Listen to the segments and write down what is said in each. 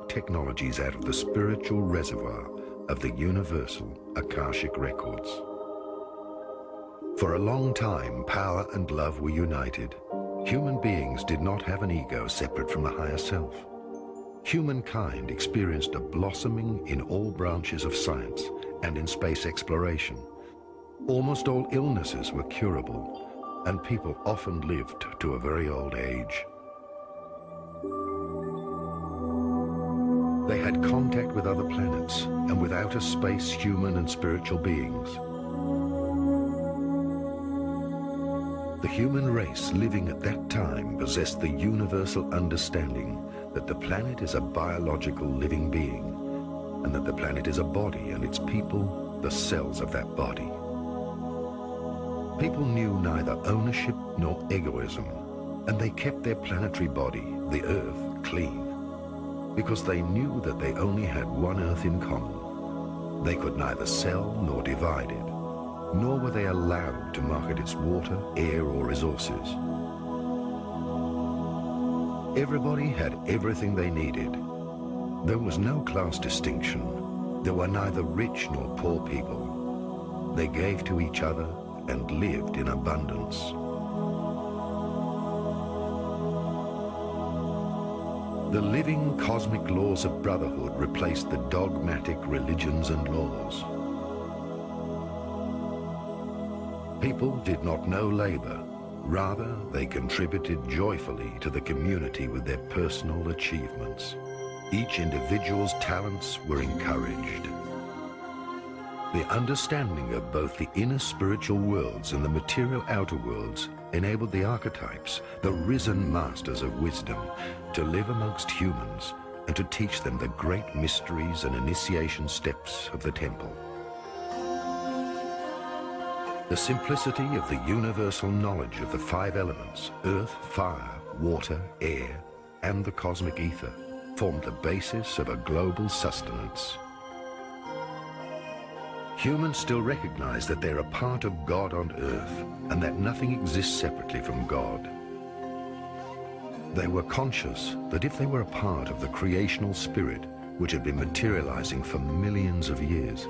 technologies out of the spiritual reservoir of the universal Akashic records. For a long time, power and love were united. Human beings did not have an ego separate from the higher self. Humankind experienced a blossoming in all branches of science and in space exploration. Almost all illnesses were curable, and people often lived to a very old age. They had contact with other planets and with outer space human and spiritual beings. The human race living at that time possessed the universal understanding that the planet is a biological living being, and that the planet is a body and its people the cells of that body. People knew neither ownership nor egoism, and they kept their planetary body, the Earth, clean, because they knew that they only had one Earth in common. They could neither sell nor divide it, nor were they allowed to market its water, air, or resources. Everybody had everything they needed. There was no class distinction. There were neither rich nor poor people. They gave to each other and lived in abundance. The living cosmic laws of brotherhood replaced the dogmatic religions and laws. People did not know labor. Rather, they contributed joyfully to the community with their personal achievements. Each individual's talents were encouraged. The understanding of both the inner spiritual worlds and the material outer worlds enabled the archetypes, the risen masters of wisdom, to live amongst humans and to teach them the great mysteries and initiation steps of the temple. The simplicity of the universal knowledge of the five elements, earth, fire, water, air, and the cosmic ether, formed the basis of a global sustenance. Humans still recognize that they're a part of God on earth, and that nothing exists separately from God. They were conscious that if they were a part of the creational spirit, which had been materializing for millions of years,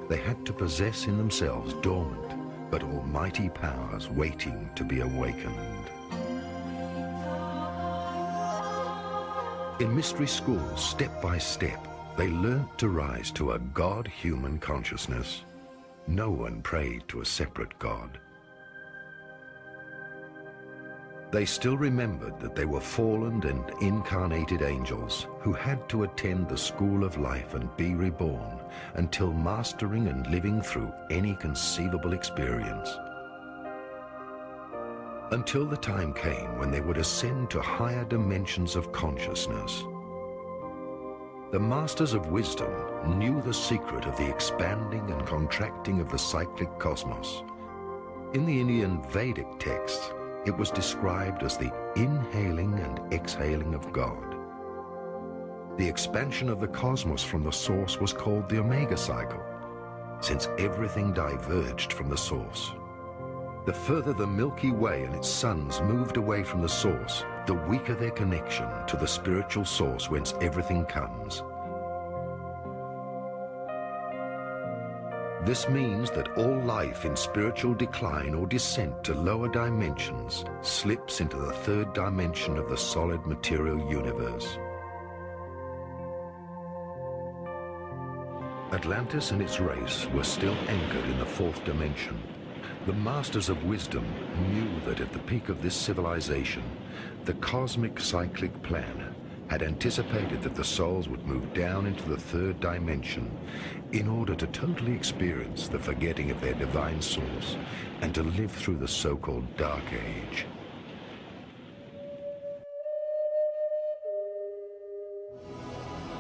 they had to possess in themselves dormant but almighty powers waiting to be awakened. In mystery schools, step by step, they learnt to rise to a God-human consciousness. No one prayed to a separate God. They still remembered that they were fallen and incarnated angels who had to attend the school of life and be reborn until mastering and living through any conceivable experience. Until the time came when they would ascend to higher dimensions of consciousness. The masters of wisdom knew the secret of the expanding and contracting of the cyclic cosmos. In the Indian Vedic texts, it was described as the inhaling and exhaling of God. The expansion of the cosmos from the source was called the Omega cycle, since everything diverged from the source. The further the Milky Way and its suns moved away from the source, the weaker their connection to the spiritual source whence everything comes. This means that all life in spiritual decline or descent to lower dimensions slips into the third dimension of the solid material universe. Atlantis and its race were still anchored in the fourth dimension. The masters of wisdom knew that at the peak of this civilization, the cosmic cyclic plan had anticipated that the souls would move down into the third dimension in order to totally experience the forgetting of their divine source and to live through the so-called Dark Age.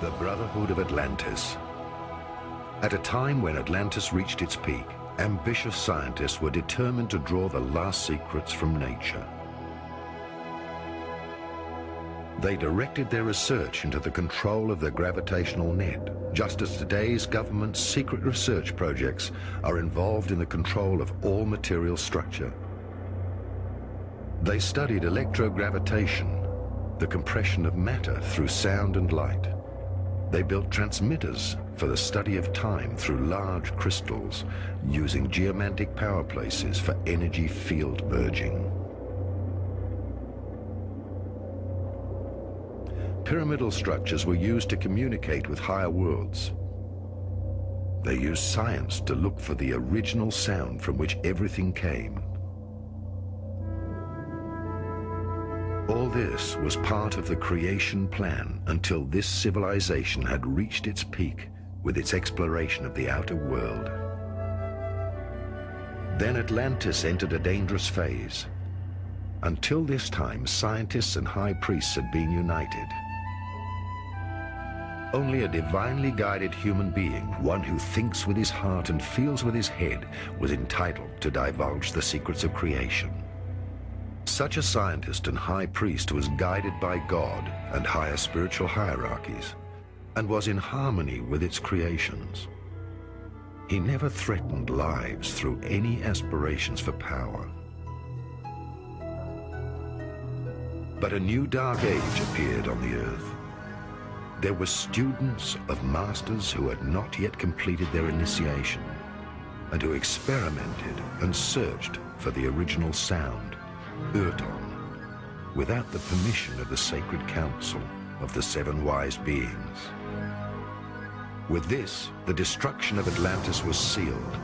The Brotherhood of Atlantis. At a time when Atlantis reached its peak, ambitious scientists were determined to draw the last secrets from nature. They directed their research into the control of the gravitational net, just as today's government's secret research projects are involved in the control of all material structure. They studied electrogravitation, the compression of matter through sound and light, They built transmitters for the study of time through large crystals, using geomantic power places for energy field merging. Pyramidal structures were used to communicate with higher worlds. They used science to look for the original sound from which everything came. All this was part of the creation plan until this civilization had reached its peak with its exploration of the outer world. Then Atlantis entered a dangerous phase. Until this time, scientists and high priests had been united. Only a divinely guided human being, one who thinks with his heart and feels with his head, was entitled to divulge the secrets of creation. Such a scientist and high priest was guided by God and higher spiritual hierarchies, and was in harmony with its creations. He never threatened lives through any aspirations for power. But a new dark age appeared on the earth. There were students of masters who had not yet completed their initiation, and who experimented and searched for the original sound, Urdon, without the permission of the sacred council of the seven wise beings. With this, the destruction of Atlantis was sealed.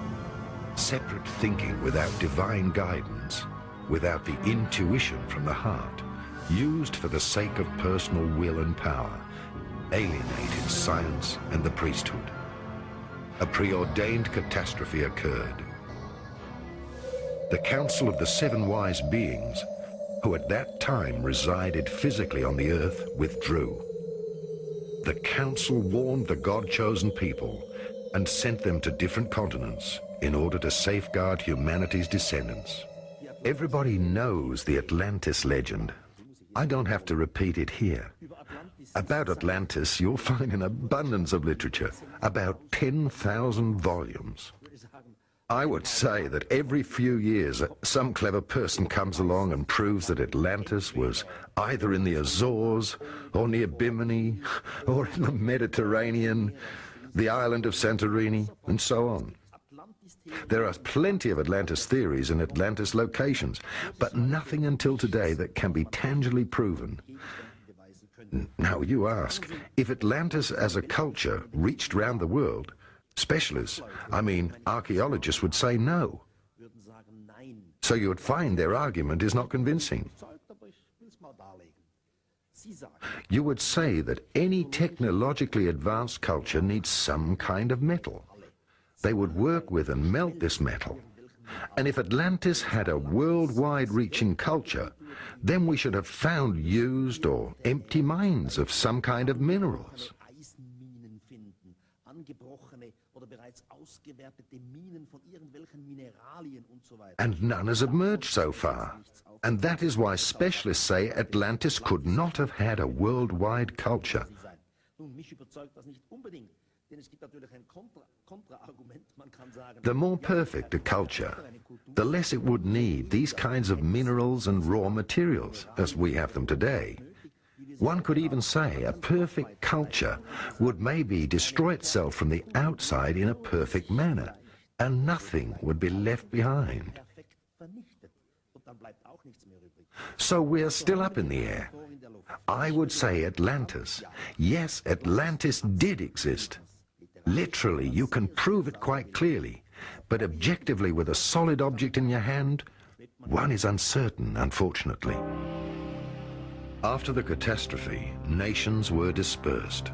Separate thinking without divine guidance, without the intuition from the heart, used for the sake of personal will and power, alienated science and the priesthood. A preordained catastrophe occurred. The Council of the Seven Wise Beings, who at that time resided physically on the earth, withdrew. The Council warned the God-chosen people and sent them to different continents in order to safeguard humanity's descendants. Everybody knows the Atlantis legend. I don't have to repeat it here. About Atlantis, you'll find an abundance of literature, about 10,000 volumes. I would say that every few years, some clever person comes along and proves that Atlantis was either in the Azores, or near Bimini, or in the Mediterranean, the island of Santorini, and so on. There are plenty of Atlantis theories and Atlantis locations, but nothing until today that can be tangibly proven. Now you ask, if Atlantis as a culture reached round the world, specialists, I mean archaeologists, would say no. So you would find their argument is not convincing. You would say that any technologically advanced culture needs some kind of metal. They would work with and melt this metal. And if Atlantis had a worldwide reaching culture, then we should have found used or empty mines of some kind of minerals. And none has emerged so far. And that is why specialists say Atlantis could not have had a worldwide culture. The more perfect a culture, the less it would need these kinds of minerals and raw materials as we have them today. One could even say a perfect culture would maybe destroy itself from the outside in a perfect manner, and nothing would be left behind. So we're still up in the air. I would say Atlantis. Yes, Atlantis did exist. Literally, you can prove it quite clearly, but objectively with a solid object in your hand, one is uncertain, unfortunately. After the catastrophe, nations were dispersed.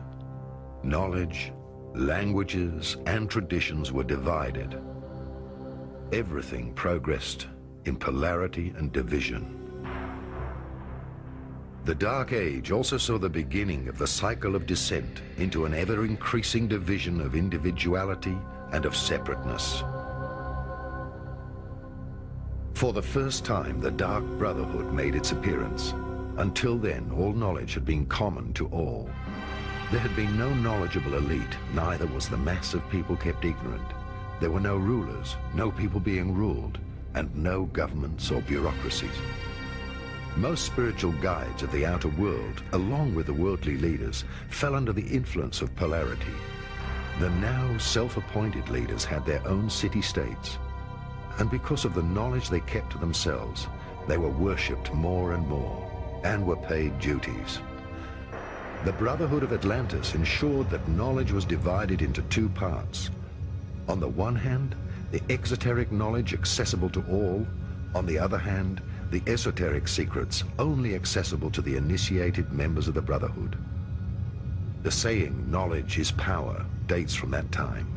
Knowledge, languages, and traditions were divided. Everything progressed in polarity and division. The Dark Age also saw the beginning of the cycle of descent into an ever-increasing division of individuality and of separateness. For the first time, the Dark Brotherhood made its appearance. Until then, all knowledge had been common to all. There had been no knowledgeable elite, neither was the mass of people kept ignorant. There were no rulers, no people being ruled, and no governments or bureaucracies. Most spiritual guides of the outer world, along with the worldly leaders, fell under the influence of polarity. The now self-appointed leaders had their own city-states, and because of the knowledge they kept to themselves, they were worshipped more and more, and were paid duties. The Brotherhood of Atlantis ensured that knowledge was divided into two parts. On the one hand, the exoteric knowledge accessible to all. On the other hand, the esoteric secrets only accessible to the initiated members of the Brotherhood. The saying, "knowledge is power," dates from that time.